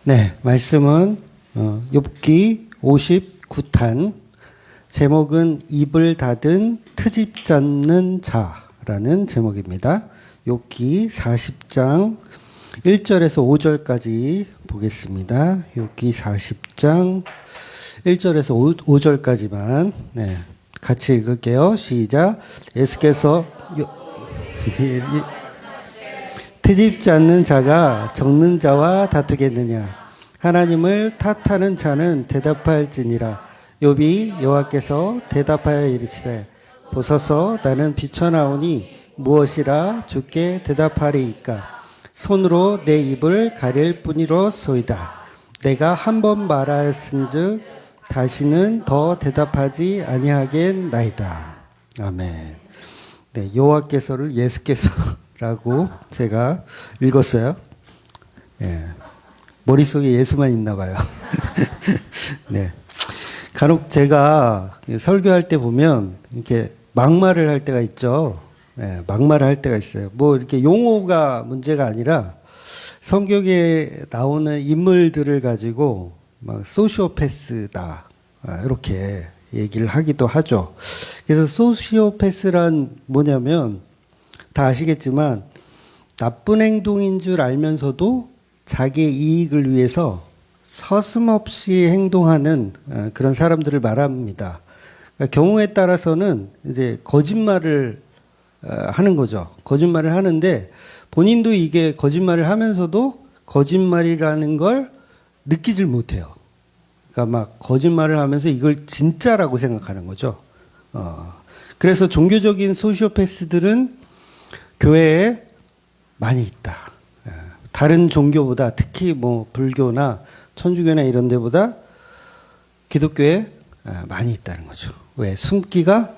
네, 말씀은 욥기 59탄, 제목은 입을 닫은 트집 잡는 자라는 제목입니다. 욥기 40장 1절에서 5절까지 보겠습니다. 욥기 40장 1절에서 5절까지만 같이 읽을게요. 시작. 예수께서 트집 잡는 자가 적는 자와 다투겠느냐? 하나님을 탓하는 자는 대답할지니라. 욥이 여호와께서 대답하여 이르시되 보소서 나는 비쳐나오니 무엇이라 주께 대답하리이까? 손으로 내 입을 가릴 뿐이로소이다. 내가 한 번 말하였은즉 다시는 더 대답하지 아니하겠나이다. 아멘. 네, 여호와께서를 예수께서라고 제가 읽었어요. 예, 머릿속에 예수만 있나 봐요. 네. 간혹 제가 설교할 때 보면 이렇게 막말을 할 때가 있죠. 네, 막말을 할 때가 있어요. 뭐 이렇게 용어가 문제가 아니라 성경에 나오는 인물들을 가지고 막 소시오패스다 이렇게 얘기를 하기도 하죠. 그래서 소시오패스란 뭐냐면 다 아시겠지만 나쁜 행동인 줄 알면서도 자기의 이익을 위해서 서슴없이 행동하는 그런 사람들을 말합니다. 그러니까 경우에 따라서는 이제 거짓말을 하는 거죠. 거짓말을 하는데 본인도 이게 거짓말을 하면서도 거짓말이라는 걸 느끼질 못해요. 그러니까 막 거짓말을 하면서 이걸 진짜라고 생각하는 거죠. 그래서 종교적인 소시오패스들은 교회에 많이 있다. 다른 종교보다 특히 뭐 불교나 천주교나 이런 데보다 기독교에 많이 있다는 거죠. 왜? 숨기가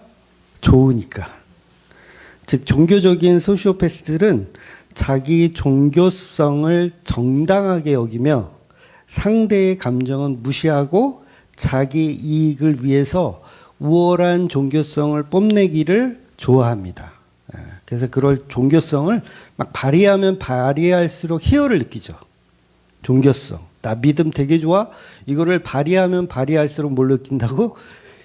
좋으니까. 즉 종교적인 소시오패스들은 자기 종교성을 정당하게 여기며 상대의 감정은 무시하고 자기 이익을 위해서 우월한 종교성을 뽐내기를 좋아합니다. 그래서 그럴 종교성을 막 발휘하면 발휘할수록 희열을 느끼죠. 종교성. 나 믿음 되게 좋아? 이거를 발휘하면 발휘할수록 뭘 느낀다고?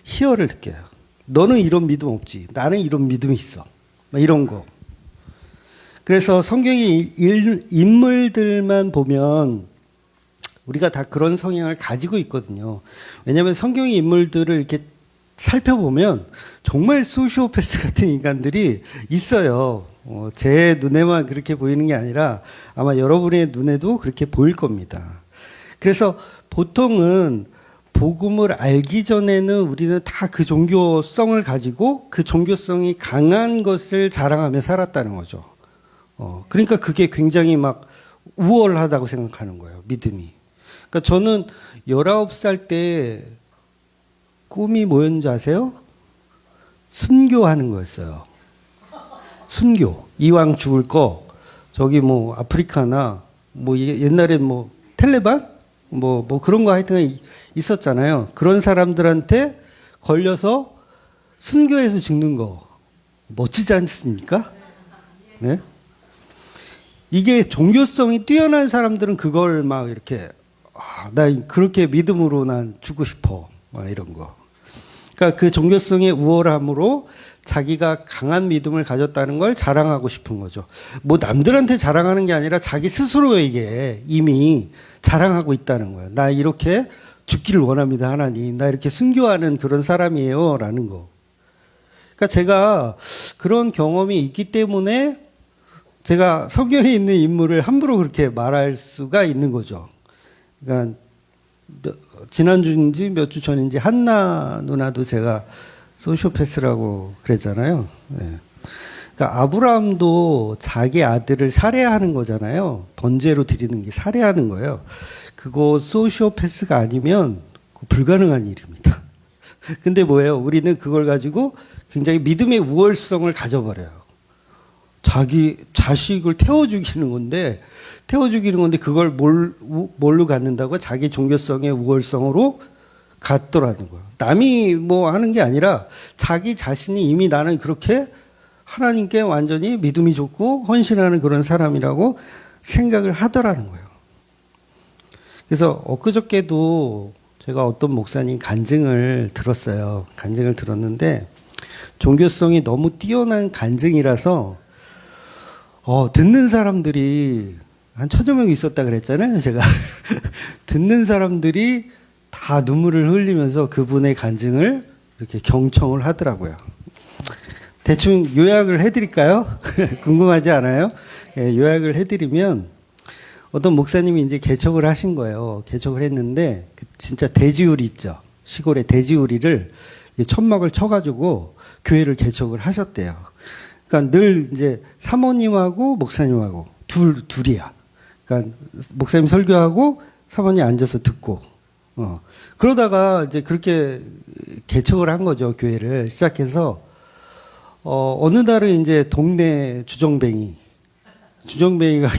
희열을 느껴요. 너는 이런 믿음 없지. 나는 이런 믿음이 있어. 막 이런 거. 그래서 성경의 인물들만 보면 우리가 다 그런 성향을 가지고 있거든요. 왜냐하면 성경의 인물들을 이렇게 살펴보면 정말 소시오패스 같은 인간들이 있어요. 제 눈에만 그렇게 보이는 게 아니라 아마 여러분의 눈에도 그렇게 보일 겁니다. 그래서 보통은 복음을 알기 전에는 우리는 다 그 종교성을 가지고 그 종교성이 강한 것을 자랑하며 살았다는 거죠. 그러니까 그게 굉장히 막 우월하다고 생각하는 거예요. 믿음이. 그러니까 저는 19살 때 꿈이 뭐였는지 아세요? 순교하는 거였어요. 순교. 이왕 죽을 거 저기 뭐 아프리카나 뭐 옛날에 뭐 텔레반 뭐 그런 거 하여튼 있었잖아요. 그런 사람들한테 걸려서 순교해서 죽는 거 멋지지 않습니까? 네? 이게 종교성이 뛰어난 사람들은 그걸 막 이렇게 나 그렇게 믿음으로 난 죽고 싶어 막 이런 거. 그러니까 그 종교성의 우월함으로 자기가 강한 믿음을 가졌다는 걸 자랑하고 싶은 거죠. 뭐 남들한테 자랑하는 게 아니라 자기 스스로에게 이미 자랑하고 있다는 거예요. 나 이렇게 죽기를 원합니다, 하나님. 나 이렇게 순교하는 그런 사람이에요, 라는 거. 그러니까 제가 그런 경험이 있기 때문에 제가 성경에 있는 인물을 함부로 그렇게 말할 수가 있는 거죠. 그러니까 지난주인지 몇 주 전인지 한나 누나도 제가 소시오패스라고 그랬잖아요. 네. 그러니까 아브라함도 자기 아들을 살해하는 거잖아요. 번제로 드리는 게 살해하는 거예요. 그거 소시오패스가 아니면 불가능한 일입니다. 근데 뭐예요? 우리는 그걸 가지고 굉장히 믿음의 우월성을 가져버려요. 자기 자식을 태워 죽이는 건데 그걸 뭘로 갖는다고? 자기 종교성의 우월성으로 갖더라는 거예요. 남이 뭐 하는 게 아니라 자기 자신이 이미 나는 그렇게 하나님께 완전히 믿음이 좋고 헌신하는 그런 사람이라고 생각을 하더라는 거예요. 그래서 엊그저께도 제가 어떤 목사님 간증을 들었어요. 간증을 들었는데 종교성이 너무 뛰어난 간증이라서 듣는 사람들이 한 1,000여 명이 있었다 그랬잖아요. 제가 듣는 사람들이 다 눈물을 흘리면서 그분의 간증을 이렇게 경청을 하더라고요. 대충 요약을 해드릴까요? 궁금하지 않아요? 예, 요약을 해드리면 어떤 목사님이 이제 개척을 하신 거예요. 개척을 했는데 진짜 돼지우리 있죠. 시골에 돼지우리를 천막을 쳐가지고 교회를 개척을 하셨대요. 그러니까 늘 이제 사모님하고 목사님하고 둘이야. 그러니까 목사님 설교하고 사모님 앉아서 듣고. 그러다가 이제 그렇게 개척을 한 거죠. 교회를 시작해서 어느 날은 이제 동네 주정뱅이가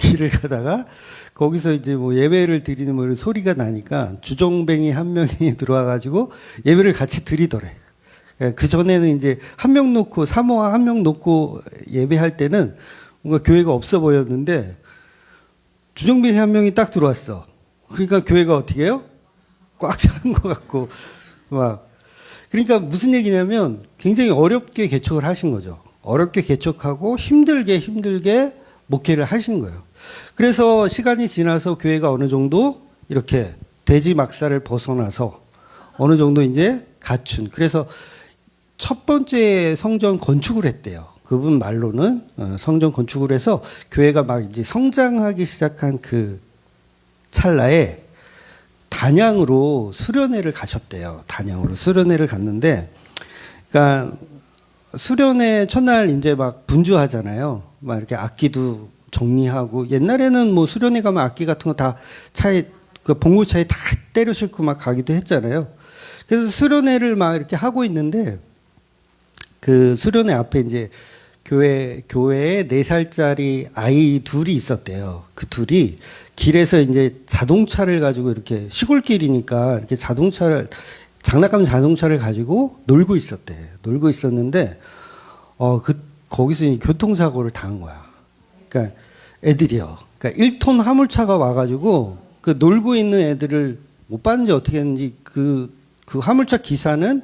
길을 가다가 거기서 이제 뭐 예배를 드리는 뭐 소리가 나니까 주정뱅이 한 명이 들어와가지고 예배를 같이 드리더래. 그 전에는 이제 한 명 놓고 사모와 한 명 놓고 예배할 때는 뭔가 교회가 없어 보였는데 주정뱅이 한 명이 딱 들어왔어. 그러니까 교회가 어떻게 해요? 꽉 찬 것 같고 막. 그러니까 무슨 얘기냐면 굉장히 어렵게 개척을 하신 거죠. 어렵게 개척하고 힘들게 목회를 하신 거예요. 그래서 시간이 지나서 교회가 어느 정도 이렇게 돼지 막사를 벗어나서 어느 정도 이제 갖춘. 그래서 첫 번째 성전 건축을 했대요. 그분 말로는 성전 건축을 해서 교회가 막 이제 성장하기 시작한 그 찰나에 단양으로 수련회를 가셨대요. 단양으로 수련회를 갔는데, 그러니까 수련회 첫날 이제 막 분주하잖아요. 막 이렇게 악기도 정리하고 옛날에는 뭐 수련회 가면 악기 같은 거 다 차에 그 봉고차에 다 때려 싣고 막 가기도 했잖아요. 그래서 수련회를 막 이렇게 하고 있는데 그 수련회 앞에 이제 교회에 4살짜리 아이 둘이 있었대요. 그 둘이 길에서 이제 자동차를 가지고 이렇게 시골길이니까 이렇게 장난감 자동차를 가지고 놀고 있었대. 놀고 있었는데, 거기서 교통사고를 당한 거야. 그러니까 애들이요. 그러니까 1톤 화물차가 와가지고 그 놀고 있는 애들을 못 봤는지 어떻게 했는지 그 화물차 기사는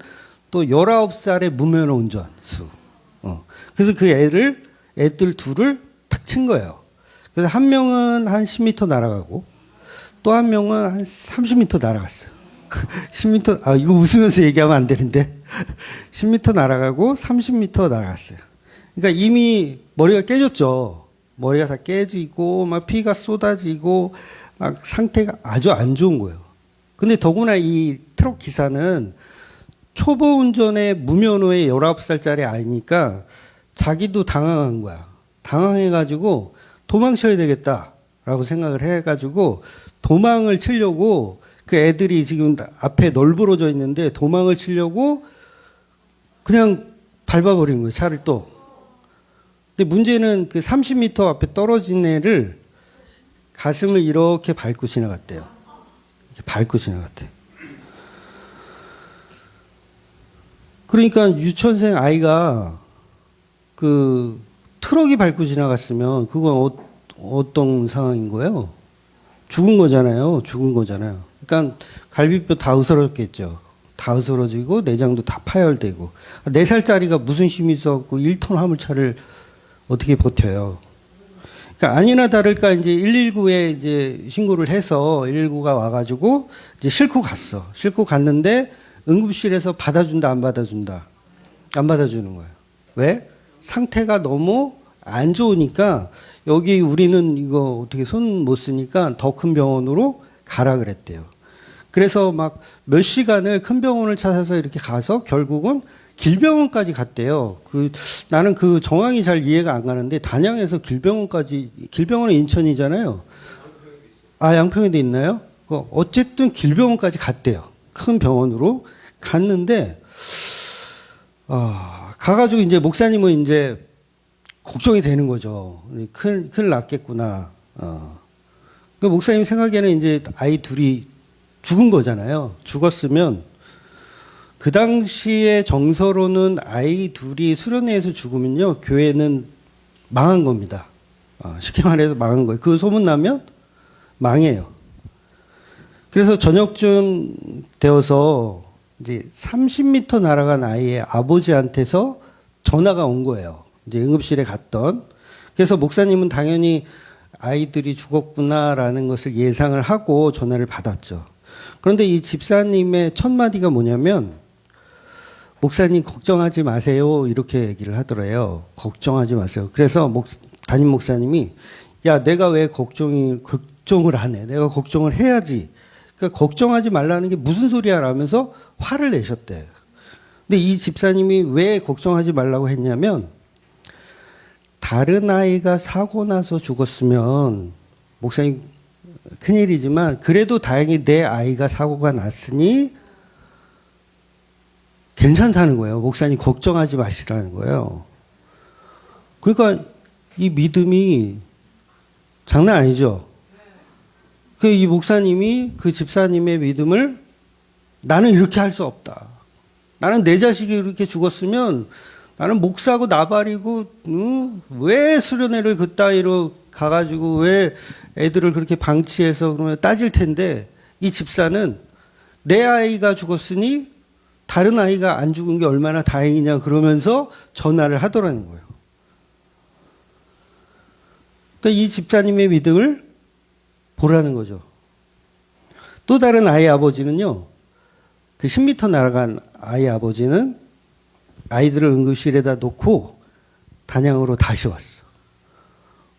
또 19살의 무면 운전수. 그래서 그 애들 둘을 탁 친 거예요. 그래서 한 명은 한 10m 날아가고 또 한 명은 한 30m 날아갔어요. 10m, 이거 웃으면서 얘기하면 안 되는데. 10m 날아가고 30m 날아갔어요. 그러니까 이미 머리가 깨졌죠. 머리가 다 깨지고 막 피가 쏟아지고 막 상태가 아주 안 좋은 거예요. 근데 더구나 이 트럭 기사는 초보 운전의 무면허의 19살짜리 아이니까 자기도 당황한 거야. 당황해가지고 도망쳐야 되겠다라고 생각을 해가지고 도망을 치려고 그 애들이 지금 앞에 널브러져 있는데 도망을 치려고 그냥 밟아버린 거예요. 차를 또. 근데 문제는 그 30m 앞에 떨어진 애를 가슴을 이렇게 밟고 지나갔대요. 이렇게 밟고 지나갔대요. 그러니까 유치원생 아이가 그 트럭이 밟고 지나갔으면 그건 어떤 상황인 거예요? 죽은 거잖아요. 그러니까 갈비뼈 다 으스러졌겠죠. 다 으스러지고 내장도 다 파열되고 4살짜리가 무슨 힘이 있어갖고 1톤 화물차를 어떻게 버텨요? 그러니까 아니나 다를까 이제 119에 이제 신고를 해서 119가 와가지고 이제 싣고 갔어. 싣고 갔는데 응급실에서 받아준다, 안 받아준다? 안 받아주는 거예요. 왜? 상태가 너무 안 좋으니까 여기 우리는 이거 어떻게 손 못 쓰니까 더 큰 병원으로 가라 그랬대요. 그래서 막 몇 시간을 큰 병원을 찾아서 이렇게 가서 결국은 길병원까지 갔대요. 나는 그 정황이 잘 이해가 안 가는데 단양에서 길병원은 인천이잖아요. 양평에도 있나요? 어쨌든 길병원까지 갔대요. 큰 병원으로 갔는데, 가가지고 이제 목사님은 이제 걱정이 되는 거죠. 큰일 났겠구나. 그 목사님 생각에는 이제 아이 둘이 죽은 거잖아요. 죽었으면 그 당시에 정서로는 아이 둘이 수련회에서 죽으면요, 교회는 망한 겁니다. 쉽게 말해서 망한 거예요. 그 소문 나면 망해요. 그래서 저녁쯤 되어서 이제 30m 날아간 아이의 아버지한테서 전화가 온 거예요. 이제 응급실에 갔던. 그래서 목사님은 당연히 아이들이 죽었구나라는 것을 예상을 하고 전화를 받았죠. 그런데 이 집사님의 첫 마디가 뭐냐면, 목사님 걱정하지 마세요, 이렇게 얘기를 하더래요. 걱정하지 마세요. 그래서 담임 목사님이, 야, 내가 왜 걱정을 안 해? 내가 걱정을 해야지. 그러니까 걱정하지 말라는 게 무슨 소리야 라면서 화를 내셨대. 근데 이 집사님이 왜 걱정하지 말라고 했냐면, 다른 아이가 사고 나서 죽었으면 목사님 큰일이지만 그래도 다행히 내 아이가 사고가 났으니 괜찮다는 거예요. 목사님 걱정하지 마시라는 거예요. 그러니까 이 믿음이 장난 아니죠. 이 목사님이 그 집사님의 믿음을, 나는 이렇게 할 수 없다. 나는 내 자식이 이렇게 죽었으면 나는 목사고 나발이고, 왜 수련회를 그따위로 가가지고 왜 애들을 그렇게 방치해서 그러면 따질 텐데, 이 집사는 내 아이가 죽었으니 다른 아이가 안 죽은 게 얼마나 다행이냐 그러면서 전화를 하더라는 거예요. 그러니까 이 집사님의 믿음을 보라는 거죠. 또 다른 아이 아버지는요, 그 10m 날아간 아이 아버지는 아이들을 응급실에다 놓고 단양으로 다시 왔어.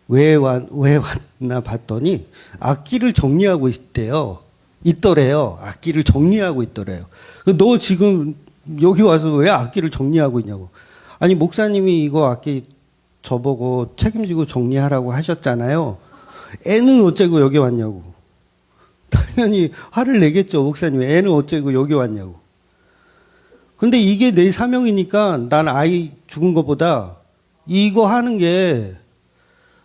왜 왔나 봤더니 악기를 정리하고 있더래요. 악기를 정리하고 있더래요. 너 지금 여기 와서 왜 악기를 정리하고 있냐고. 아니, 목사님이 이거 악기 저보고 책임지고 정리하라고 하셨잖아요. 애는 어째고 여기 왔냐고. 당연히 화를 내겠죠. 목사님, 애는 어째고 여기 왔냐고. 근데 이게 내 사명이니까 난 아이 죽은 것보다 이거 하는 게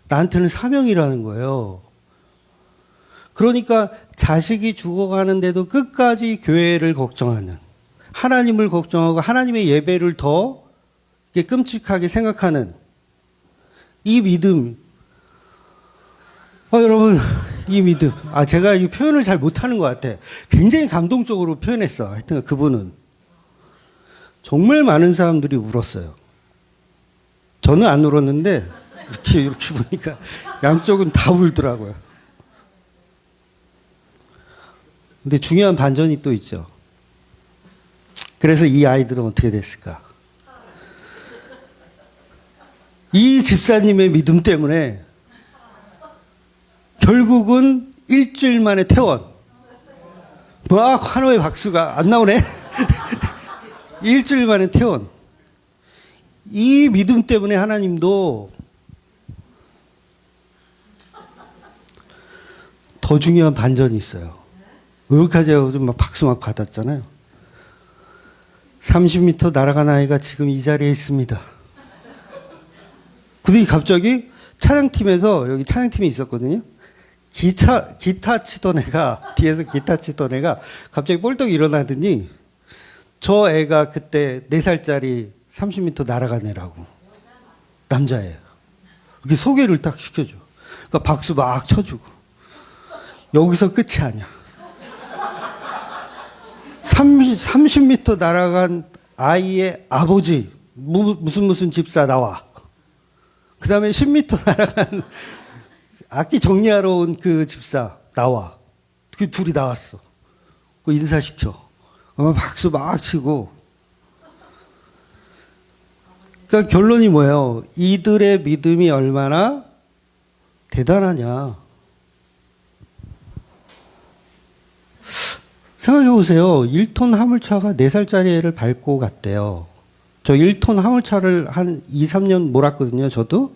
나한테는 사명이라는 거예요. 그러니까 자식이 죽어가는데도 끝까지 교회를 걱정하는, 하나님을 걱정하고 하나님의 예배를 더 끔찍하게 생각하는 이 믿음. 여러분, 이 믿음. 제가 이 표현을 잘 못하는 것 같아. 굉장히 감동적으로 표현했어. 하여튼 그분은. 정말 많은 사람들이 울었어요. 저는 안 울었는데 이렇게 보니까 양쪽은 다 울더라고요. 근데 중요한 반전이 또 있죠. 그래서 이 아이들은 어떻게 됐을까? 이 집사님의 믿음 때문에 결국은 일주일 만에 퇴원. 막 환호의 박수가 안 나오네? 일주일 만에 퇴원. 이 믿음 때문에 하나님도 더 중요한 반전이 있어요. 여기까지 하고 좀 막 박수 막 받았잖아요. 30m 날아간 아이가 지금 이 자리에 있습니다. 근데 갑자기 찬양팀에서, 여기 찬양팀이 있었거든요. 기타 치던 애가, 뒤에서 기타 치던 애가 갑자기 뻘떡 일어나더니 저 애가 그때 4살짜리 30m 날아간 애라고. 남자애예요. 이렇게 소개를 딱 시켜줘. 그러니까 박수 막 쳐주고. 여기서 끝이 아니야. 30m 날아간 아이의 아버지, 무슨 집사 나와. 그 다음에 10m 날아간 악기 정리하러 온 그 집사 나와. 그 둘이 나왔어. 그 인사시켜. 박수 막 치고. 그러니까 결론이 뭐예요? 이들의 믿음이 얼마나 대단하냐. 생각해 보세요. 1톤 화물차가 4살짜리 애를 밟고 갔대요. 저 1톤 화물차를 한 2, 3년 몰았거든요, 저도.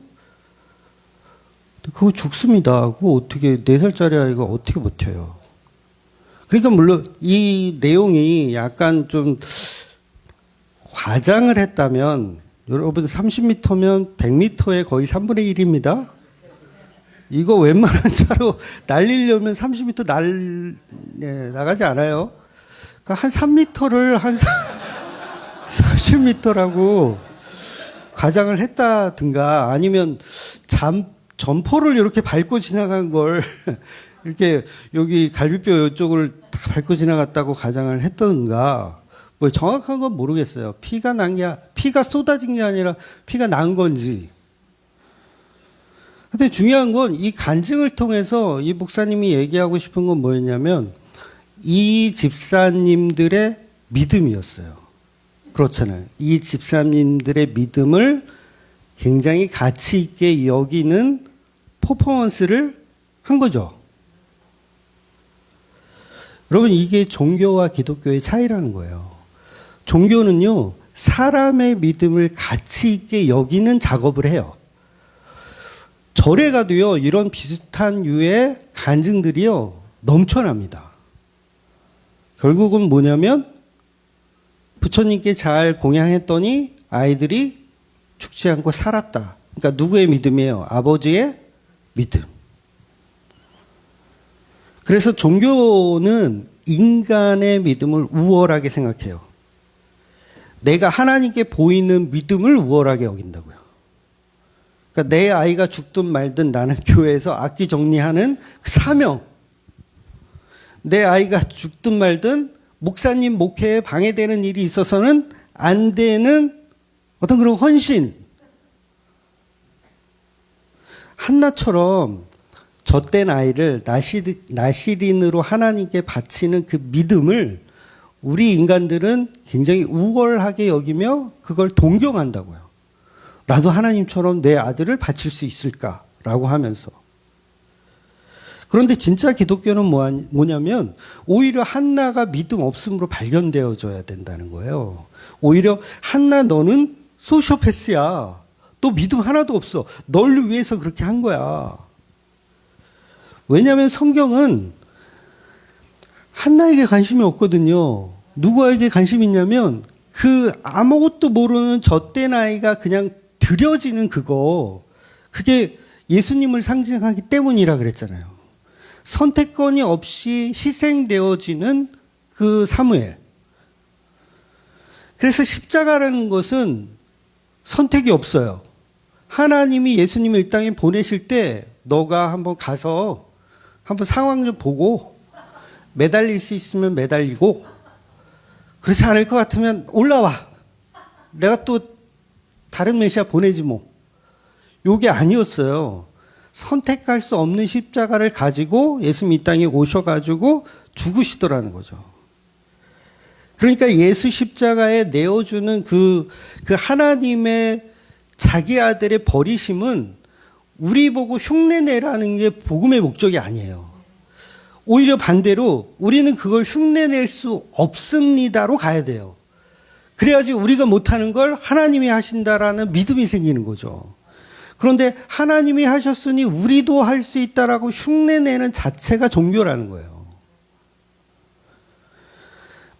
그거 죽습니다. 그거 어떻게, 4살짜리 아이가 어떻게 버텨요? 그러니까 물론 이 내용이 약간 좀 과장을 했다면, 여러분 30m면 100m의 거의 3분의 1입니다. 이거 웬만한 차로 날리려면 30m 나가지 않아요. 그러니까 한 3m를 한 30m라고 과장을 했다든가, 아니면 점포를 이렇게 밟고 지나간 걸 이렇게 여기 갈비뼈 이쪽을 다 밟고 지나갔다고 가정을 했던가, 뭐 정확한 건 모르겠어요. 피가 쏟아진 게 아니라 피가 난 건지. 근데 중요한 건 이 간증을 통해서 이 목사님이 얘기하고 싶은 건 뭐였냐면, 이 집사님들의 믿음이었어요. 그렇잖아요. 이 집사님들의 믿음을 굉장히 가치 있게 여기는 퍼포먼스를 한 거죠. 여러분, 이게 종교와 기독교의 차이라는 거예요. 종교는요, 사람의 믿음을 가치 있게 여기는 작업을 해요. 절에 가도요, 이런 비슷한 유의 간증들이요, 넘쳐납니다. 결국은 뭐냐면, 부처님께 잘 공양했더니 아이들이 죽지 않고 살았다. 그러니까 누구의 믿음이에요? 아버지의 믿음. 그래서 종교는 인간의 믿음을 우월하게 생각해요. 내가 하나님께 보이는 믿음을 우월하게 여긴다고요. 그러니까 내 아이가 죽든 말든 나는 교회에서 악기 정리하는 그 사명. 내 아이가 죽든 말든 목사님 목회에 방해되는 일이 있어서는 안 되는 어떤 그런 헌신. 한나처럼 젖된 아이를 나시린으로 하나님께 바치는 그 믿음을 우리 인간들은 굉장히 우월하게 여기며 그걸 동경한다고요. 나도 하나님처럼 내 아들을 바칠 수 있을까라고 하면서. 그런데 진짜 기독교는 뭐냐면 오히려 한나가 믿음 없음으로 발견되어져야 된다는 거예요. 오히려 한나 너는 소시오패스야. 너 믿음 하나도 없어. 널 위해서 그렇게 한 거야. 왜냐하면 성경은 한나에게 관심이 없거든요. 누구에게 관심이 있냐면 그 아무것도 모르는 젖된 아이가 그냥 들여지는 그게 예수님을 상징하기 때문이라 그랬잖아요. 선택권이 없이 희생되어지는 그 사무엘. 그래서 십자가라는 것은 선택이 없어요. 하나님이 예수님을 이 땅에 보내실 때 너가 한번 가서 한번 상황 좀 보고 매달릴 수 있으면 매달리고 그렇지 않을 것 같으면 올라와. 내가 또 다른 메시아 보내지 뭐. 요게 아니었어요. 선택할 수 없는 십자가를 가지고 예수님 이 땅에 오셔가지고 죽으시더라는 거죠. 그러니까 예수 십자가에 내어주는 그 하나님의 자기 아들의 버리심은 우리 보고 흉내내라는 게 복음의 목적이 아니에요. 오히려 반대로 우리는 그걸 흉내낼 수 없습니다로 가야 돼요. 그래야지 우리가 못하는 걸 하나님이 하신다라는 믿음이 생기는 거죠. 그런데 하나님이 하셨으니 우리도 할 수 있다라고 흉내내는 자체가 종교라는 거예요.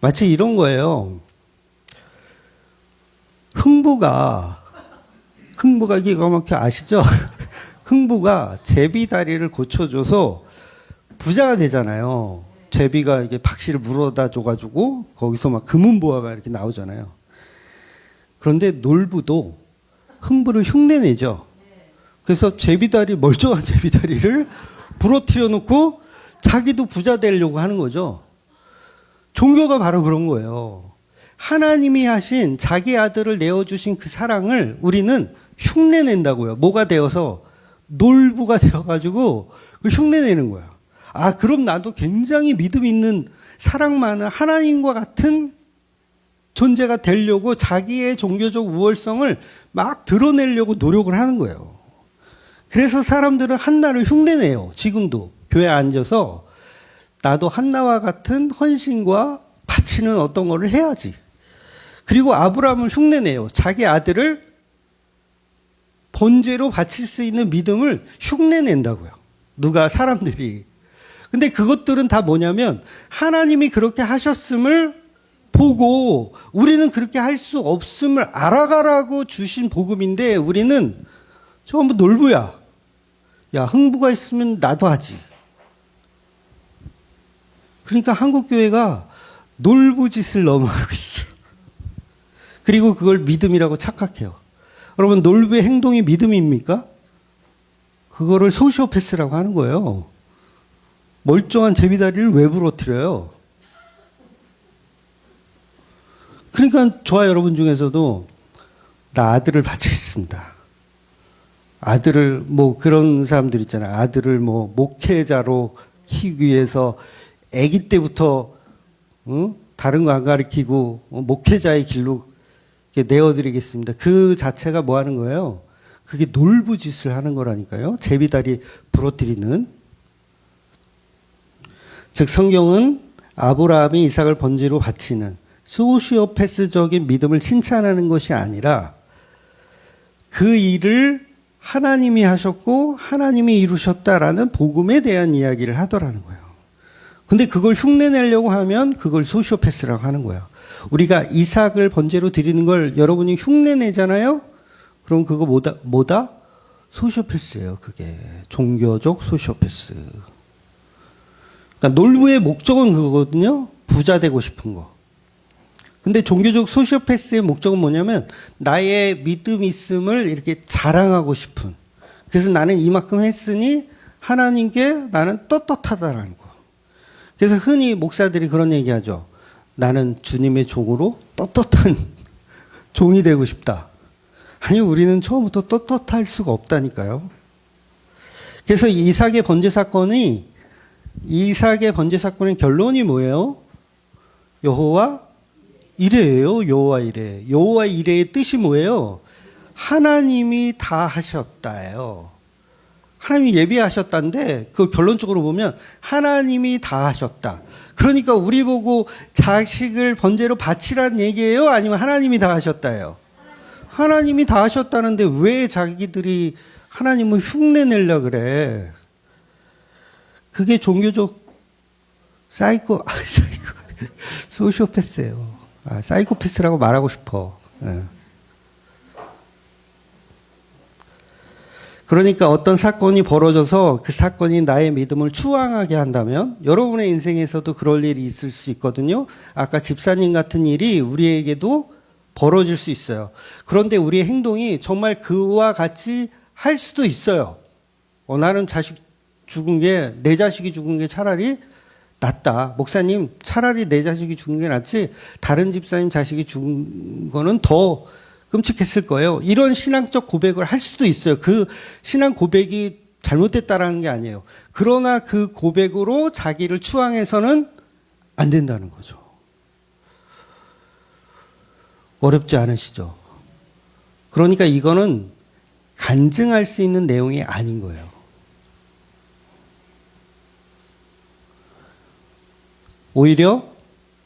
마치 이런 거예요. 흥부가 기가 막혀 아시죠? 흥부가 제비 다리를 고쳐줘서 부자가 되잖아요. 제비가 이게 박씨를 물어다 줘가지고 거기서 막 금은보화가 이렇게 나오잖아요. 그런데 놀부도 흥부를 흉내내죠. 그래서 멀쩡한 제비다리를 부러뜨려 놓고 자기도 부자 되려고 하는 거죠. 종교가 바로 그런 거예요. 하나님이 하신 자기 아들을 내어주신 그 사랑을 우리는 흉내낸다고요. 뭐가 되어서? 놀부가 되어가지고 흉내내는 거야. 아, 그럼 나도 굉장히 믿음 있는 사랑 많은 하나님과 같은 존재가 되려고 자기의 종교적 우월성을 막 드러내려고 노력을 하는 거예요. 그래서 사람들은 한나를 흉내내요. 지금도 교회에 앉아서 나도 한나와 같은 헌신과 바치는 어떤 거를 해야지. 그리고 아브라함을 흉내내요. 자기 아들을 번제로 바칠 수 있는 믿음을 흉내낸다고요. 사람들이. 근데 그것들은 다 뭐냐면 하나님이 그렇게 하셨음을 보고 우리는 그렇게 할 수 없음을 알아가라고 주신 복음인데 우리는 전부 놀부야. 야, 흥부가 있으면 나도 하지. 그러니까 한국교회가 놀부짓을 너무 하고 있어. 그리고 그걸 믿음이라고 착각해요. 여러분, 놀부의 행동이 믿음입니까? 그거를 소시오패스라고 하는 거예요. 멀쩡한 제비다리를 왜 부러뜨려요? 그러니까 저와 여러분 중에서도 나 아들을 바치겠습니다. 아들을 뭐 그런 사람들 있잖아요. 아들을 뭐 목회자로 키우기 위해서 아기 때부터 다른 거 안 가르치고 목회자의 길로 내어드리겠습니다. 그 자체가 뭐 하는 거예요? 그게 놀부짓을 하는 거라니까요. 제비다리 부러뜨리는. 즉 성경은 아브라함이 이삭을 번제로 바치는 소시오패스적인 믿음을 칭찬하는 것이 아니라 그 일을 하나님이 하셨고 하나님이 이루셨다라는 복음에 대한 이야기를 하더라는 거예요. 근데 그걸 흉내내려고 하면 그걸 소시오패스라고 하는 거예요. 우리가 이삭을 번제로 드리는 걸 여러분이 흉내내잖아요? 그럼 그거 뭐다? 소시오패스예요. 그게 종교적 소시오패스. 그러니까 놀부의 목적은 그거거든요. 부자 되고 싶은 거. 근데 종교적 소시오패스의 목적은 뭐냐면 나의 믿음 있음을 이렇게 자랑하고 싶은. 그래서 나는 이만큼 했으니 하나님께 나는 떳떳하다라는 거. 그래서 흔히 목사들이 그런 얘기하죠. 나는 주님의 종으로 떳떳한 종이 되고 싶다. 아니 우리는 처음부터 떳떳할 수가 없다니까요. 그래서 이삭의 번제 사건의 결론이 뭐예요? 여호와 이레예요. 여호와 이레. 여호와 이레의 뜻이 뭐예요? 하나님이 다 하셨다예요. 하나님이 예비하셨다는데 그 결론적으로 보면 하나님이 다 하셨다. 그러니까 우리 보고 자식을 번제로 바치라는 얘기예요? 아니면 하나님이 다 하셨다예요? 하나님이 다 하셨다는데 왜 자기들이 하나님을 흉내내려고 그래? 그게 종교적 소시오패스예요. 사이코패스라고 말하고 싶어. 네. 그러니까 어떤 사건이 벌어져서 그 사건이 나의 믿음을 추앙하게 한다면 여러분의 인생에서도 그럴 일이 있을 수 있거든요. 아까 집사님 같은 일이 우리에게도 벌어질 수 있어요. 그런데 우리의 행동이 정말 그와 같이 할 수도 있어요. 나는 내 자식이 죽은 게 차라리 낫다. 목사님, 차라리 내 자식이 죽은 게 낫지 다른 집사님 자식이 죽은 거는 더 끔찍했을 거예요. 이런 신앙적 고백을 할 수도 있어요. 그 신앙 고백이 잘못됐다라는 게 아니에요. 그러나 그 고백으로 자기를 추앙해서는 안 된다는 거죠. 어렵지 않으시죠? 그러니까 이거는 간증할 수 있는 내용이 아닌 거예요. 오히려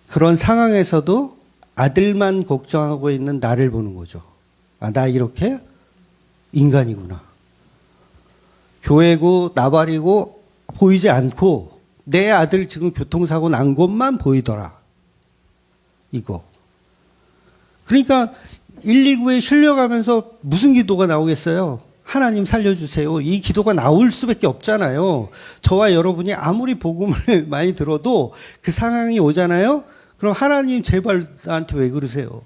그런 상황에서도 아들만 걱정하고 있는 나를 보는 거죠. 나 이렇게 인간이구나. 교회고 나발이고 보이지 않고 내 아들 지금 교통사고 난 것만 보이더라. 이거. 그러니까 119에 실려가면서 무슨 기도가 나오겠어요? 하나님 살려주세요. 이 기도가 나올 수밖에 없잖아요. 저와 여러분이 아무리 복음을 많이 들어도 그 상황이 오잖아요. 그럼 하나님 제발 나한테 왜 그러세요?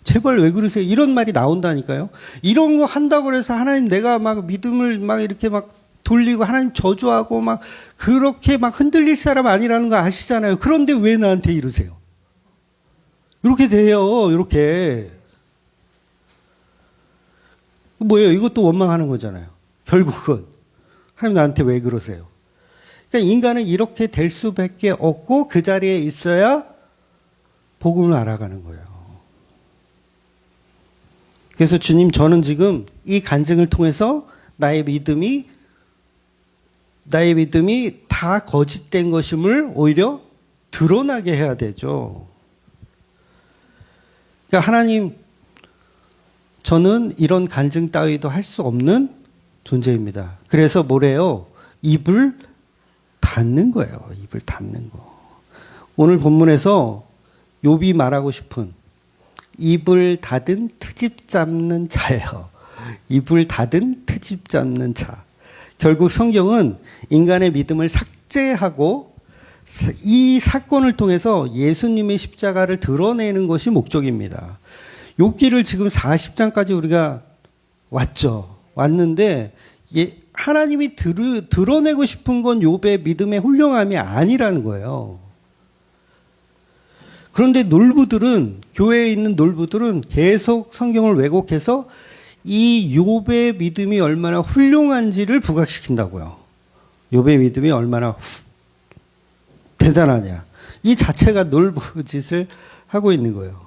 제발 왜 그러세요? 이런 말이 나온다니까요. 이런 거 한다고 해서 하나님 내가 막 믿음을 막 이렇게 막 돌리고 하나님 저주하고 막 그렇게 막 흔들릴 사람 아니라는 거 아시잖아요. 그런데 왜 나한테 이러세요? 이렇게 돼요. 이렇게. 뭐예요? 이것도 원망하는 거잖아요. 결국은. 하나님 나한테 왜 그러세요? 그러니까 인간은 이렇게 될 수밖에 없고 그 자리에 있어야 복음을 알아가는 거예요. 그래서 주님, 저는 지금 이 간증을 통해서 나의 믿음이 다 거짓된 것임을 오히려 드러나게 해야 되죠. 그러니까 하나님, 저는 이런 간증 따위도 할 수 없는 존재입니다. 그래서 뭐래요? 입을 닫는 거예요. 입을 닫는 거. 오늘 본문에서 욥이 말하고 싶은 입을 닫은 트집 잡는 자예요. 입을 닫은 트집 잡는 자. 결국 성경은 인간의 믿음을 삭제하고 이 사건을 통해서 예수님의 십자가를 드러내는 것이 목적입니다. 욥기를 지금 40장까지 우리가 왔죠. 왔는데 하나님이 드러내고 싶은 건 욥의 믿음의 훌륭함이 아니라는 거예요. 그런데 놀부들은, 교회에 있는 놀부들은 계속 성경을 왜곡해서 이 욥의 믿음이 얼마나 훌륭한지를 부각시킨다고요. 욥의 믿음이 얼마나 대단하냐. 이 자체가 놀부 짓을 하고 있는 거예요.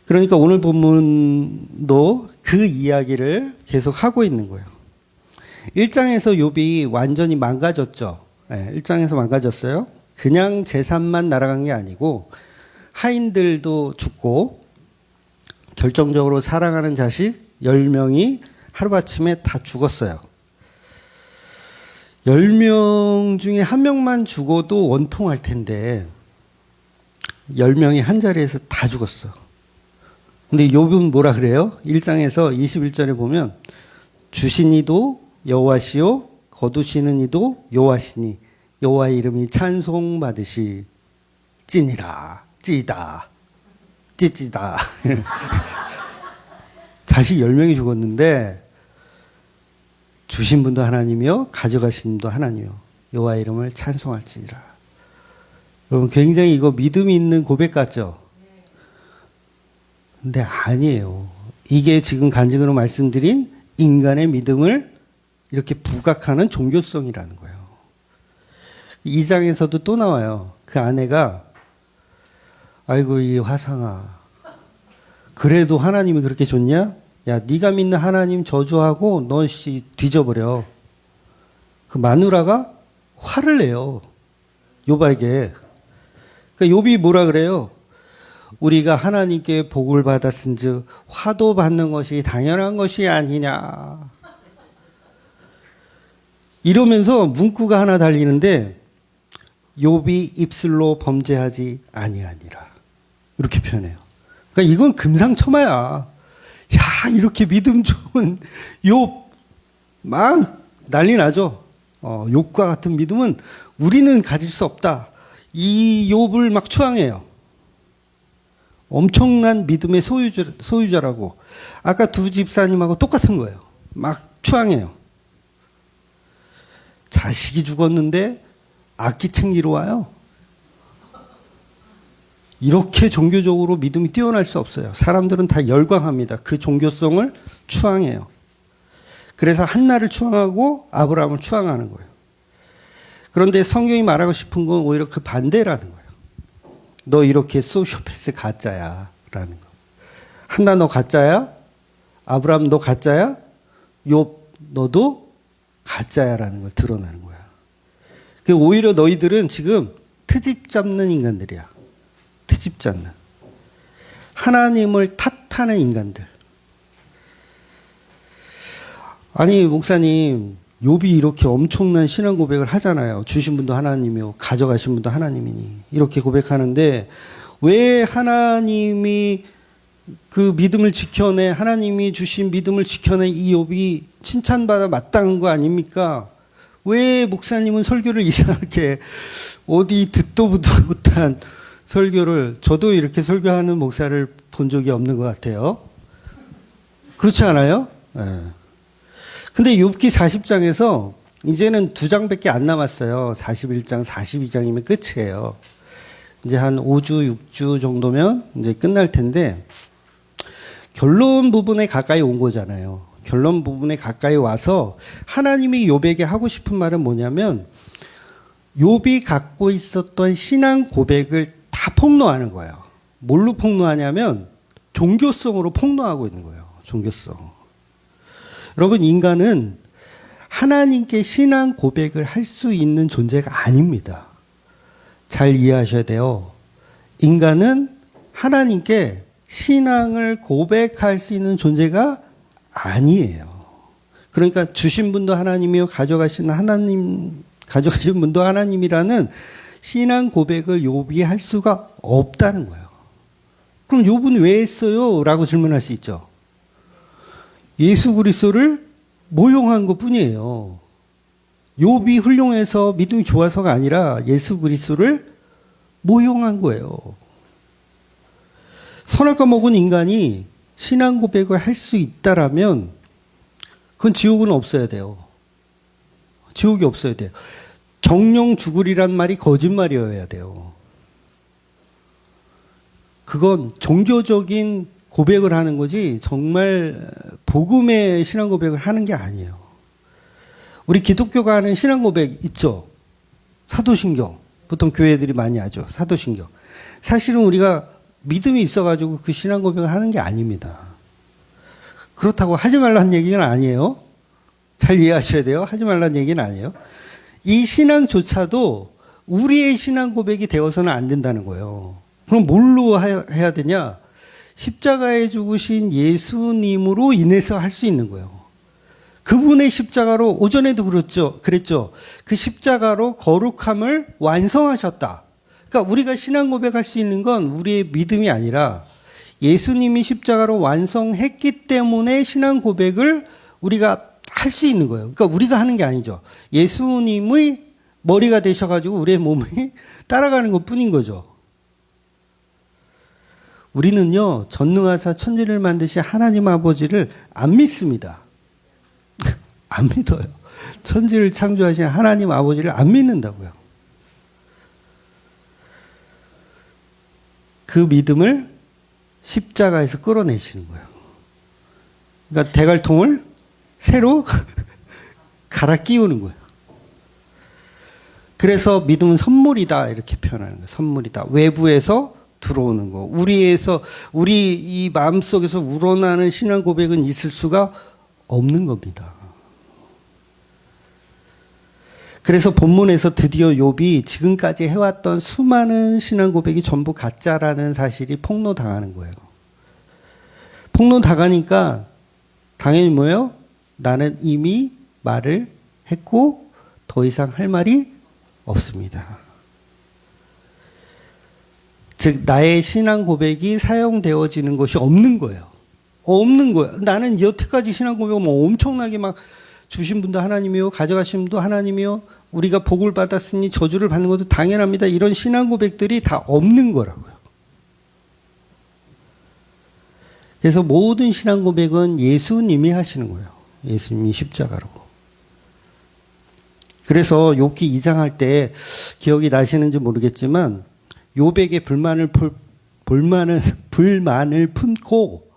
그러니까 오늘 본문도 그 이야기를 계속 하고 있는 거예요. 1장에서 욥이 완전히 망가졌죠. 네, 1장에서 망가졌어요. 그냥 재산만 날아간 게 아니고 하인들도 죽고 결정적으로 사랑하는 자식 10명이 하루아침에 다 죽었어요. 10명 중에 1명만 죽어도 원통할 텐데 10명이 한 자리에서 다 죽었어. 근데 욥은 뭐라 그래요? 1장에서 21절에 보면 주신 이도 여호와시요 거두시는 이도 여호와시니 여호와의 이름이 찬송받으시 찐이라 찌다 찌찌다. 자식 10명이 죽었는데 주신 분도 하나님이요 가져가신 분도 하나님이요 여호와의 이름을 찬송할지니라. 여러분 굉장히 이거 믿음이 있는 고백 같죠? 근데 아니에요. 이게 지금 간증으로 말씀드린 인간의 믿음을 이렇게 부각하는 종교성이라는 거예요. 2장에서도 또 나와요. 그 아내가 아이고 이 화상아 그래도 하나님이 그렇게 좋냐? 야 네가 믿는 하나님 저주하고 너 뒤져버려. 그 마누라가 화를 내요. 욥에게. 그러니까 욥이 뭐라 그래요? 우리가 하나님께 복을 받았은즉 화도 받는 것이 당연한 것이 아니냐. 이러면서 문구가 하나 달리는데 욥이 입술로 범죄하지 아니하니라. 이렇게 표현해요. 그러니까 이건 금상첨화야. 야 이렇게 믿음 좋은 욥 막 난리 나죠. 욥과 같은 믿음은 우리는 가질 수 없다. 이 욥을 막 추앙해요. 엄청난 믿음의 소유자라고. 아까 두 집사님하고 똑같은 거예요. 막 추앙해요. 자식이 죽었는데 악기 챙기러 와요. 이렇게 종교적으로 믿음이 뛰어날 수 없어요. 사람들은 다 열광합니다. 그 종교성을 추앙해요. 그래서 한나를 추앙하고 아브라함을 추앙하는 거예요. 그런데 성경이 말하고 싶은 건 오히려 그 반대라는 거예요. 너 이렇게 소시오패스 가짜야 라는 거. 한나 너 가짜야? 아브라함 너 가짜야? 욥 너도 가짜야 라는 걸 드러나는 거야. 오히려 너희들은 지금 트집 잡는 인간들이야. 트집 잡는. 하나님을 탓하는 인간들. 아니 목사님 욥이 이렇게 엄청난 신앙 고백을 하잖아요. 주신 분도 하나님이요 가져가신 분도 하나님이니 이렇게 고백하는데 왜 하나님이 그 믿음을 지켜내 하나님이 주신 믿음을 지켜내 이 욥이 칭찬받아 마땅한 거 아닙니까? 왜 목사님은 설교를 이상하게 어디 듣도 보도 못한 설교를 저도 이렇게 설교하는 목사를 본 적이 없는 것 같아요. 그렇지 않아요? 네. 근데 욥기 40장에서 이제는 2장밖에 안 남았어요. 41장, 42장이면 끝이에요. 이제 한 5주, 6주 정도면 이제 끝날 텐데 결론 부분에 가까이 온 거잖아요. 결론 부분에 가까이 와서 하나님이 욥에게 하고 싶은 말은 뭐냐면 욥이 갖고 있었던 신앙 고백을 다 폭로하는 거예요. 뭘로 폭로하냐면 종교성으로 폭로하고 있는 거예요. 종교성. 여러분 인간은 하나님께 신앙 고백을 할 수 있는 존재가 아닙니다. 잘 이해하셔야 돼요. 인간은 하나님께 신앙을 고백할 수 있는 존재가 아니에요. 그러니까 주신 분도 하나님이요 가져가신 분도 하나님이라는 신앙 고백을 욥이 할 수가 없다는 거예요. 그럼 욥은 왜 했어요? 라고 질문할 수 있죠. 예수 그리스도를 모용한 것뿐이에요. 욥이 훌륭해서 믿음이 좋아서가 아니라 예수 그리스도를 모용한 거예요. 선악과 먹은 인간이 신앙 고백을 할 수 있다라면 그건 지옥은 없어야 돼요. 지옥이 없어야 돼요. 정령 죽으리란 말이 거짓말이어야 돼요. 그건 종교적인 고백을 하는 거지 정말 복음의 신앙 고백을 하는 게 아니에요. 우리 기독교가 하는 신앙 고백 있죠. 사도신경. 보통 교회들이 많이 하죠. 사도신경. 사실은 우리가 믿음이 있어가지고 그 신앙 고백을 하는 게 아닙니다. 그렇다고 하지 말라는 얘기는 아니에요. 잘 이해하셔야 돼요. 하지 말라는 얘기는 아니에요. 이 신앙조차도 우리의 신앙 고백이 되어서는 안 된다는 거예요. 그럼 뭘로 해야 되냐? 십자가에 죽으신 예수님으로 인해서 할 수 있는 거예요. 그분의 십자가로 오전에도 그랬죠. 그 십자가로 거룩함을 완성하셨다. 그러니까 우리가 신앙 고백할 수 있는 건 우리의 믿음이 아니라 예수님이 십자가로 완성했기 때문에 신앙 고백을 우리가 할 수 있는 거예요. 그러니까 우리가 하는 게 아니죠. 예수님의 머리가 되셔가지고 우리의 몸이 따라가는 것 뿐인 거죠. 우리는요, 전능하사 천지를 만드신 하나님 아버지를 안 믿습니다. 안 믿어요. 천지를 창조하신 하나님 아버지를 안 믿는다고요. 그 믿음을 십자가에서 끌어내시는 거예요. 그러니까 대갈통을 새로 갈아 끼우는 거예요. 그래서 믿음은 선물이다 이렇게 표현하는 거예요. 선물이다. 외부에서 들어오는 거. 우리 이 마음속에서 우러나는 신앙 고백은 있을 수가 없는 겁니다. 그래서 본문에서 드디어 욥이 지금까지 해왔던 수많은 신앙 고백이 전부 가짜라는 사실이 폭로당하는 거예요. 폭로당하니까 당연히 뭐예요? 나는 이미 말을 했고 더 이상 할 말이 없습니다. 즉 나의 신앙 고백이 사용되어지는 것이 없는 거예요. 없는 거예요. 나는 여태까지 신앙 고백을 뭐 엄청나게 막 주신 분도 하나님이요, 가져가신 분도 하나님이요, 우리가 복을 받았으니 저주를 받는 것도 당연합니다. 이런 신앙 고백들이 다 없는 거라고요. 그래서 모든 신앙 고백은 예수님이 하시는 거예요. 예수님이 십자가로. 그래서 욥기 2장 할 때 기억이 나시는지 모르겠지만 욥에게 불만을 품고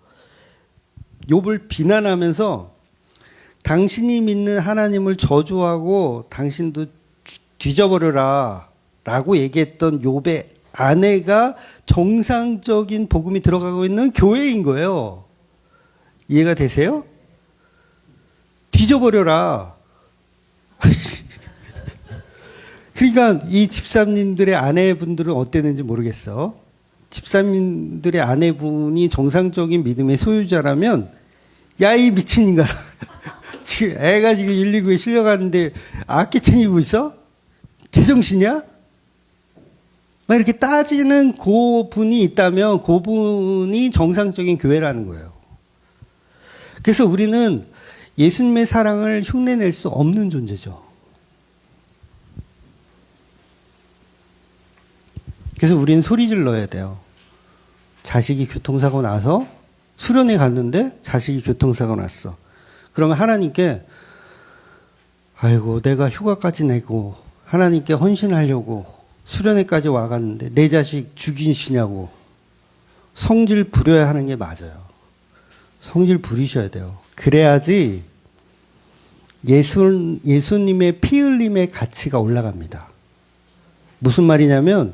욥을 비난하면서 당신이 믿는 하나님을 저주하고 당신도 뒤져버려라 라고 얘기했던 욥의 아내가 정상적인 복음이 들어가고 있는 교회인 거예요. 이해가 되세요? 뒤져버려라. 그러니까 이 집사님들의 아내분들은 어땠는지 모르겠어. 집사님들의 아내분이 정상적인 믿음의 소유자라면 야, 이 미친 인간아. 지금 애가 지금 119에 실려가는데 악기 챙기고 있어? 제정신이야? 막 이렇게 따지는 그분이 있다면 그분이 정상적인 교회라는 거예요. 그래서 우리는 예수님의 사랑을 흉내낼 수 없는 존재죠. 그래서 우리는 소리 질러야 돼요. 자식이 교통사고 나서 수련회 갔는데 자식이 교통사고 났어. 그러면 하나님께 아이고 내가 휴가까지 내고 하나님께 헌신하려고 수련회까지 와갔는데 내 자식 죽이시냐고 성질 부려야 하는 게 맞아요. 성질 부리셔야 돼요. 그래야지 예수님의 피 흘림의 가치가 올라갑니다. 무슨 말이냐면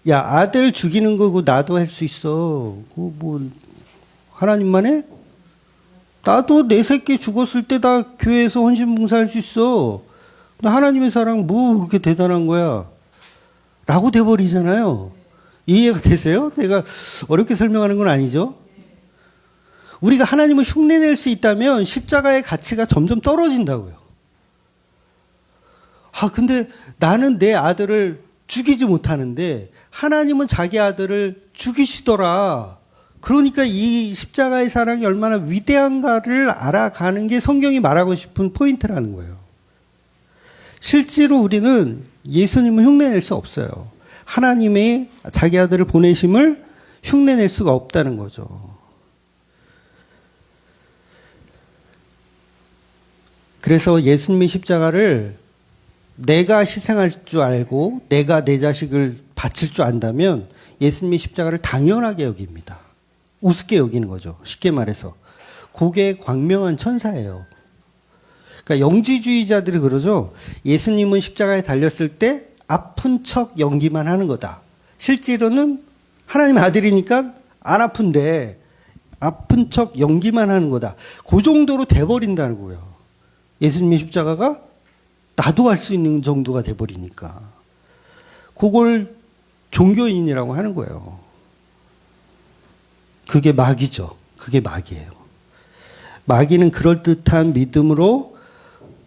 야 아들 죽이는 거고 나도 할 수 있어. 뭐 하나님만 해? 나도 내 새끼 죽었을 때 다 교회에서 헌신봉사할 수 있어. 하나님의 사랑 뭐 그렇게 대단한 거야? 라고 돼버리잖아요. 이해가 되세요? 내가 어렵게 설명하는 건 아니죠? 우리가 하나님을 흉내낼 수 있다면 십자가의 가치가 점점 떨어진다고요. 근데 나는 내 아들을 죽이지 못하는데 하나님은 자기 아들을 죽이시더라. 그러니까 이 십자가의 사랑이 얼마나 위대한가를 알아가는 게 성경이 말하고 싶은 포인트라는 거예요. 실제로 우리는 예수님을 흉내낼 수 없어요. 하나님의 자기 아들을 보내심을 흉내낼 수가 없다는 거죠. 그래서 예수님의 십자가를 내가 희생할 줄 알고 내가 내 자식을 바칠 줄 안다면 예수님의 십자가를 당연하게 여깁니다. 우습게 여기는 거죠. 쉽게 말해서. 그게 광명한 천사예요. 그러니까 영지주의자들이 그러죠. 예수님은 십자가에 달렸을 때 아픈 척 연기만 하는 거다. 실제로는 하나님의 아들이니까 안 아픈데 아픈 척 연기만 하는 거다. 그 정도로 돼버린다는 거예요. 예수님의 십자가가 나도 할 수 있는 정도가 돼버리니까. 그걸 종교인이라고 하는 거예요. 그게 마귀죠. 그게 마귀예요. 마귀는 그럴듯한 믿음으로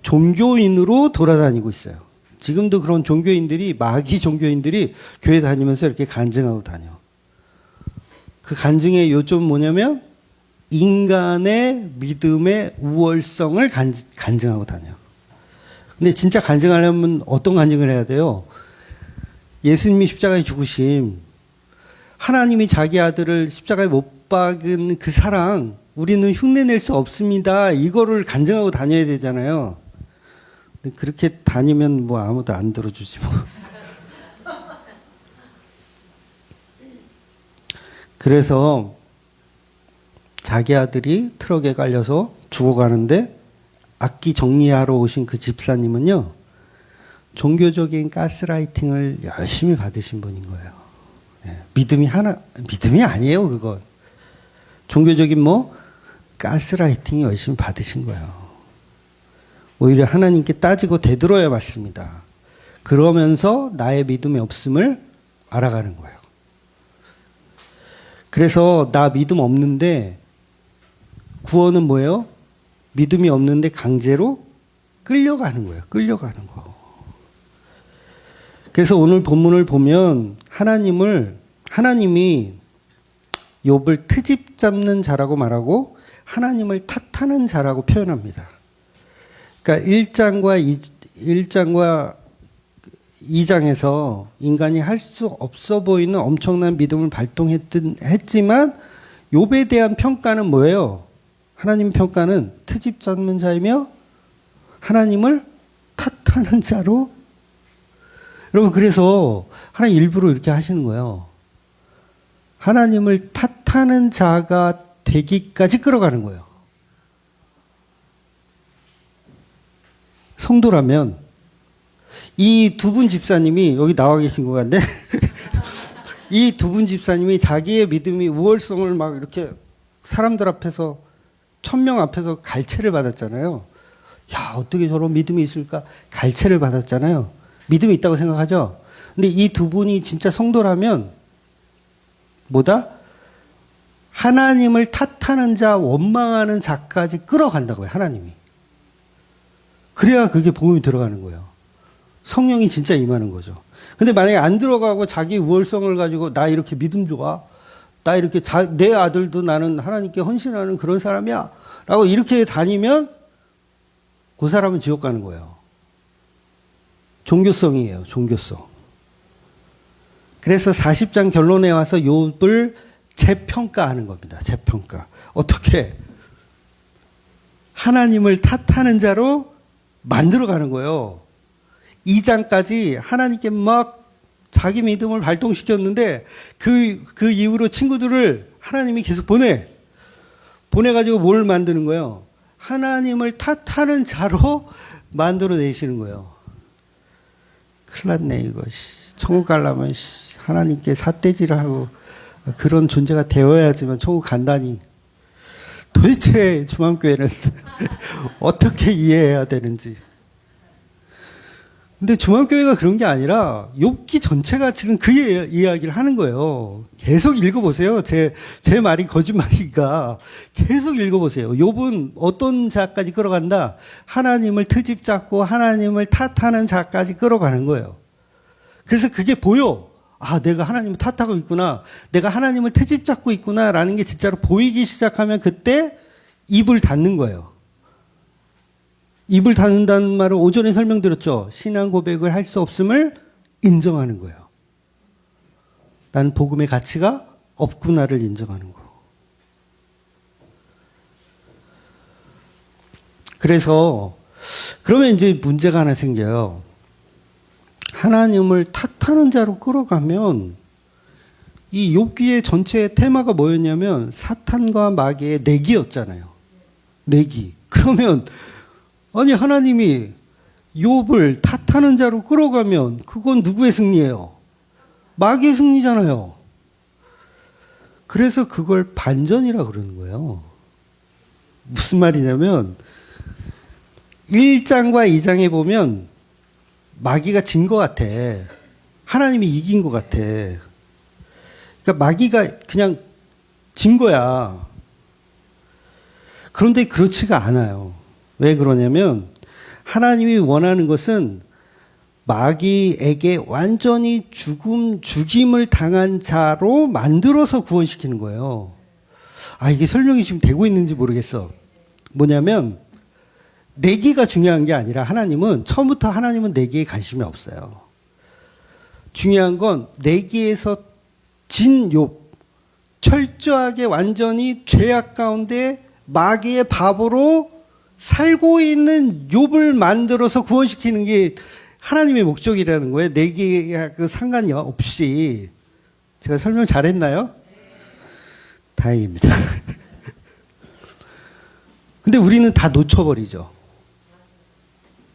종교인으로 돌아다니고 있어요. 지금도 그런 종교인들이, 마귀 종교인들이 교회 다니면서 이렇게 간증하고 다녀. 그 간증의 요점 뭐냐면 인간의 믿음의 우월성을 간증하고 다녀. 근데 진짜 간증하려면 어떤 간증을 해야 돼요? 예수님이 십자가에 죽으심, 하나님이 자기 아들을 십자가에 못 박은 그 사랑, 우리는 흉내낼 수 없습니다. 이거를 간증하고 다녀야 되잖아요. 근데 그렇게 다니면 뭐 아무도 안 들어주지 뭐. 그래서 자기 아들이 트럭에 깔려서 죽어가는데 악기 정리하러 오신 그 집사님은요, 종교적인 가스라이팅을 열심히 받으신 분인 거예요. 믿음이 아니에요, 그건. 종교적인 가스라이팅이 열심히 받으신 거예요. 오히려 하나님께 따지고 되들어야 맞습니다. 그러면서 나의 믿음이 없음을 알아가는 거예요. 그래서 나 믿음 없는데 구원은 뭐예요? 믿음이 없는데 강제로 끌려가는 거예요. 끌려가는 거. 그래서 오늘 본문을 보면 하나님이 욥을 트집 잡는 자라고 말하고 하나님을 탓하는 자라고 표현합니다. 그러니까 1장과 2장에서 인간이 할 수 없어 보이는 엄청난 믿음을 발동했지만 욥에 대한 평가는 뭐예요? 하나님 평가는 트집 잡는 자이며 하나님을 탓하는 자로. 여러분, 그래서 하나님 일부러 이렇게 하시는 거예요. 하나님을 탓하는 자가 되기까지 끌어가는 거예요. 성도라면 이 두 분 집사님이 여기 나와 계신 것 같네. 이 두 분 집사님이 자기의 믿음이 우월성을 막 이렇게 사람들 앞에서 1000명 앞에서 갈채를 받았잖아요. 야, 어떻게 저런 믿음이 있을까? 갈채를 받았잖아요. 믿음이 있다고 생각하죠. 근데 이 두 분이 진짜 성도라면 뭐다? 하나님을 탓하는 자, 원망하는 자까지 끌어간다고요, 하나님이. 그래야 그게 복음이 들어가는 거예요. 성령이 진짜 임하는 거죠. 근데 만약에 안 들어가고 자기 우월성을 가지고 나 이렇게 믿음 좋아, 나 이렇게 내 아들도 나는 하나님께 헌신하는 그런 사람이야 라고 이렇게 다니면 그 사람은 지옥 가는 거예요. 종교성이에요. 종교성. 그래서 40장 결론에 와서 욥을 재평가하는 겁니다. 재평가. 어떻게? 하나님을 탓하는 자로 만들어가는 거예요. 2장까지 하나님께 막 자기 믿음을 발동시켰는데 그 이후로 친구들을 하나님이 계속 보내가지고 뭘 만드는 거예요? 하나님을 탓하는 자로 만들어내시는 거예요. 큰일 났네, 이거. 천국 가려면 하나님께 삿대질을 하고 그런 존재가 되어야지만 천국 간다니. 도대체 중앙교회는 어떻게 이해해야 되는지. 근데 중앙교회가 그런 게 아니라 욥기 전체가 지금 그 이야기를 하는 거예요. 계속 읽어보세요. 제 말이 거짓말이니까 계속 읽어보세요. 욥은 어떤 자까지 끌어간다? 하나님을 트집 잡고 하나님을 탓하는 자까지 끌어가는 거예요. 그래서 그게 보여. 아, 내가 하나님을 탓하고 있구나. 내가 하나님을 트집 잡고 있구나라는 게 진짜로 보이기 시작하면 그때 입을 닫는 거예요. 입을 닫는다는 말을 오전에 설명드렸죠. 신앙 고백을 할 수 없음을 인정하는 거예요. 난 복음의 가치가 없구나를 인정하는 거. 그래서 그러면 이제 문제가 하나 생겨요. 하나님을 탓하는 자로 끌어가면 이 욥기의 전체 테마가 뭐였냐면 사탄과 마귀의 내기였잖아요. 내기. 그러면 아니 하나님이 욥을 탓하는 자로 끌어가면 그건 누구의 승리예요? 마귀의 승리잖아요. 그래서 그걸 반전이라 그러는 거예요. 무슨 말이냐면 1장과 2장에 보면 마귀가 진 것 같아. 하나님이 이긴 것 같아. 그러니까 마귀가 그냥 진 거야. 그런데 그렇지가 않아요. 왜 그러냐면 하나님이 원하는 것은 마귀에게 완전히 죽임을 당한 자로 만들어서 구원시키는 거예요. 아, 이게 설명이 지금 되고 있는지 모르겠어. 뭐냐면 내기가 중요한 게 아니라 처음부터 하나님은 내기에 관심이 없어요. 중요한 건 내기에서 진 욥, 철저하게 완전히 죄악 가운데 마귀의 밥으로 살고 있는 욥을 만들어서 구원시키는 게 하나님의 목적이라는 거예요. 내기와 그 상관이 없이. 제가 설명 잘했나요? 다행입니다. 근데 우리는 다 놓쳐버리죠.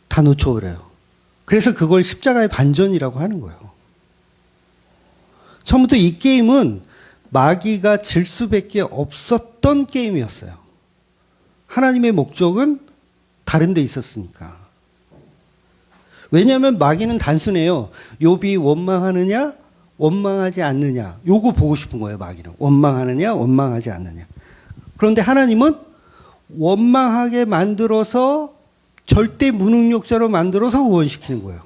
다 놓쳐버려요. 그래서 그걸 십자가의 반전이라고 하는 거예요. 처음부터 이 게임은 마귀가 질 수밖에 없었던 게임이었어요. 하나님의 목적은 다른 데 있었으니까. 왜냐하면 마귀는 단순해요. 욥이 원망하느냐, 원망하지 않느냐. 요거 보고 싶은 거예요, 마귀는. 원망하느냐, 원망하지 않느냐. 그런데 하나님은 원망하게 만들어서 절대 무능력자로 만들어서 구원시키는 거예요.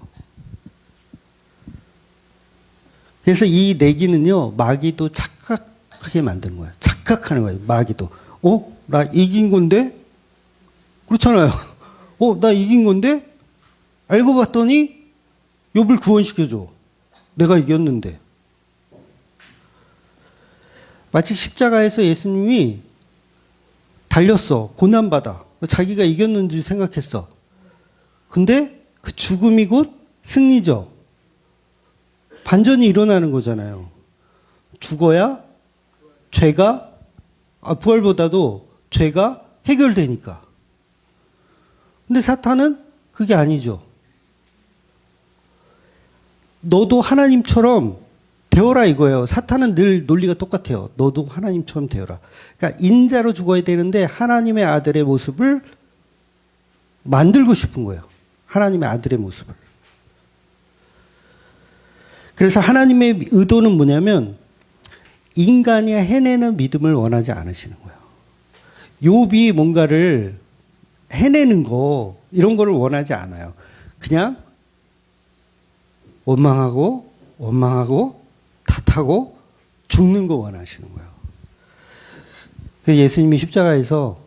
그래서 이 내기는요, 마귀도 착각하게 만드는 거예요. 착각하는 거예요, 마귀도. 나 이긴 건데? 그렇잖아요. 나 이긴 건데? 알고 봤더니 욥을 구원시켜줘. 내가 이겼는데. 마치 십자가에서 예수님이 달렸어. 고난받아. 자기가 이겼는 줄 생각했어. 근데 그 죽음이 곧 승리죠. 반전이 일어나는 거잖아요. 죽어야 죄가, 부활보다도 죄가 해결되니까. 근데 사탄은 그게 아니죠. 너도 하나님처럼 되어라 이거예요. 사탄은 늘 논리가 똑같아요. 너도 하나님처럼 되어라. 그러니까 인자로 죽어야 되는데 하나님의 아들의 모습을 만들고 싶은 거예요. 하나님의 아들의 모습을. 그래서 하나님의 의도는 뭐냐면 인간이 해내는 믿음을 원하지 않으시는 거예요. 욥이 뭔가를 해내는 거 이런 거를 원하지 않아요. 그냥 원망하고 탓하고 죽는 거 원하시는 거예요. 예수님이 십자가에서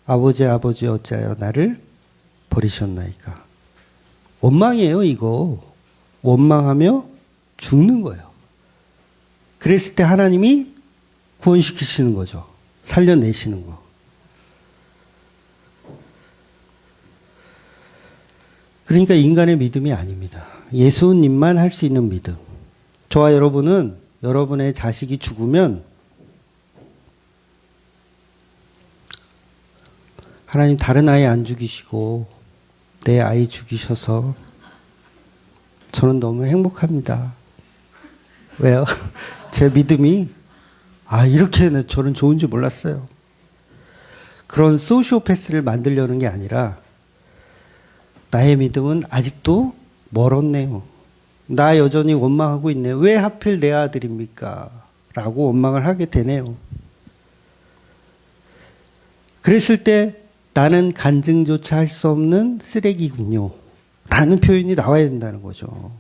아버지 어찌하여 나를 버리셨나이까. 원망이에요 이거. 원망하며 죽는 거예요. 그랬을 때 하나님이 구원시키시는 거죠. 살려내시는 거. 그러니까 인간의 믿음이 아닙니다. 예수님만 할 수 있는 믿음. 저와 여러분은 여러분의 자식이 죽으면 하나님 다른 아이 안 죽이시고 내 아이 죽이셔서 저는 너무 행복합니다. 왜요? 제 믿음이 이렇게 저는 좋은지 몰랐어요. 그런 소시오패스를 만들려는 게 아니라 나의 믿음은 아직도 멀었네요. 나 여전히 원망하고 있네요. 왜 하필 내 아들입니까? 라고 원망을 하게 되네요. 그랬을 때 나는 간증조차 할 수 없는 쓰레기군요. 라는 표현이 나와야 된다는 거죠.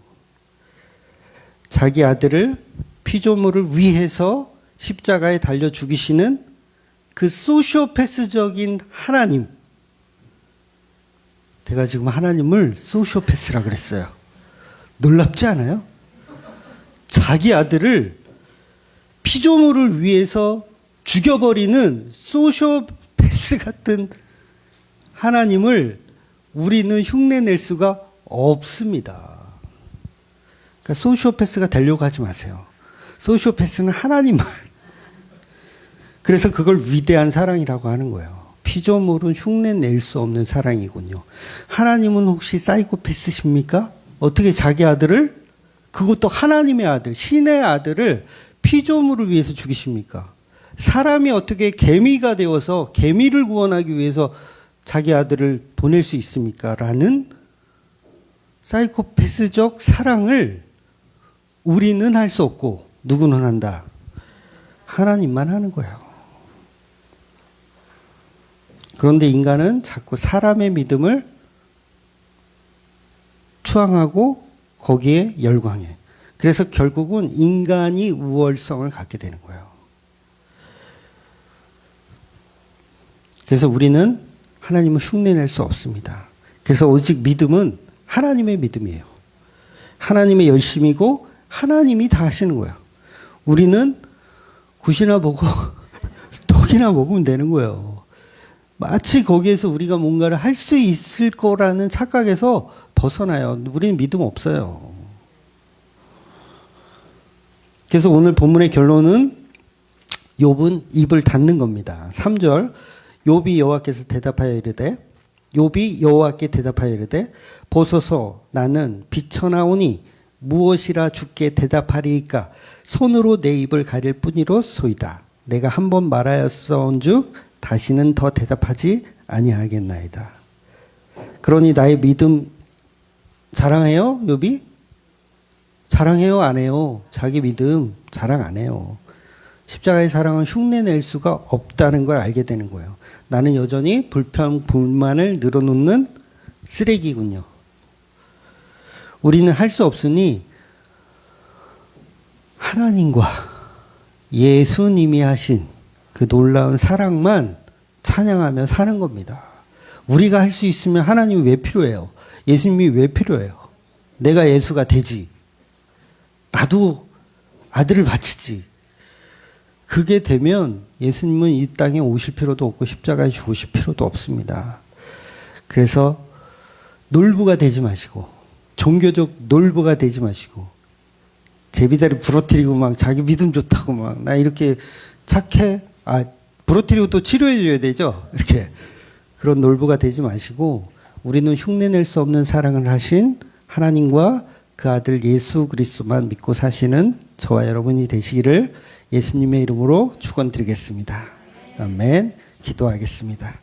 자기 아들을 피조물을 위해서 십자가에 달려 죽이시는 그 소시오패스적인 하나님. 제가 지금 하나님을 소시오패스라 그랬어요. 놀랍지 않아요? 자기 아들을 피조물을 위해서 죽여버리는 소시오패스 같은 하나님을 우리는 흉내낼 수가 없습니다. 그러니까 소시오패스가 되려고 하지 마세요. 소시오패스는 하나님만. 그래서 그걸 위대한 사랑이라고 하는 거예요. 피조물은 흉내낼 수 없는 사랑이군요. 하나님은 혹시 사이코패스십니까? 어떻게 자기 아들을, 그것도 하나님의 아들, 신의 아들을 피조물을 위해서 죽이십니까? 사람이 어떻게 개미가 되어서 개미를 구원하기 위해서 자기 아들을 보낼 수 있습니까? 라는 사이코패스적 사랑을 우리는 할 수 없고 누구는 한다? 하나님만 하는 거예요. 그런데 인간은 자꾸 사람의 믿음을 추앙하고 거기에 열광해. 그래서 결국은 인간이 우월성을 갖게 되는 거예요. 그래서 우리는 하나님을 흉내낼 수 없습니다. 그래서 오직 믿음은 하나님의 믿음이에요. 하나님의 열심이고 하나님이 다 하시는 거예요. 우리는 굿이나 보고 떡이나 먹으면 되는 거예요. 마치 거기에서 우리가 뭔가를 할 수 있을 거라는 착각에서 벗어나요. 우리는 믿음 없어요. 그래서 오늘 본문의 결론은 욥은 입을 닫는 겁니다. 3절 욥이 여호와께서 대답하여 이르되 욥이 여호와께 대답하여 이르되 보소서 나는 비천하오니 무엇이라 주께 대답하리이까 손으로 내 입을 가릴 뿐이로소이다. 내가 한 번 말하였사온즉 다시는 더 대답하지 아니하겠나이다. 그러니 나의 믿음 자랑해요? 욥이? 자랑해요? 안 해요? 자기 믿음 자랑 안 해요. 십자가의 사랑은 흉내낼 수가 없다는 걸 알게 되는 거예요. 나는 여전히 불평, 불만을 늘어놓는 쓰레기군요. 우리는 할 수 없으니 하나님과 예수님이 하신 그 놀라운 사랑만 찬양하며 사는 겁니다. 우리가 할 수 있으면 하나님이 왜 필요해요? 예수님이 왜 필요해요? 내가 예수가 되지. 나도 아들을 바치지. 그게 되면 예수님은 이 땅에 오실 필요도 없고 십자가에 죽으실 필요도 없습니다. 그래서 놀부가 되지 마시고 종교적 놀부가 되지 마시고 제비다리 부러뜨리고 막 자기 믿음 좋다고 막 나 이렇게 착해. 부러뜨리고 또 치료해 줘야 되죠. 이렇게 그런 놀부가 되지 마시고 우리는 흉내낼 수 없는 사랑을 하신 하나님과 그 아들 예수 그리스도만 믿고 사시는 저와 여러분이 되시기를 예수님의 이름으로 축원드리겠습니다. 아멘. 기도하겠습니다.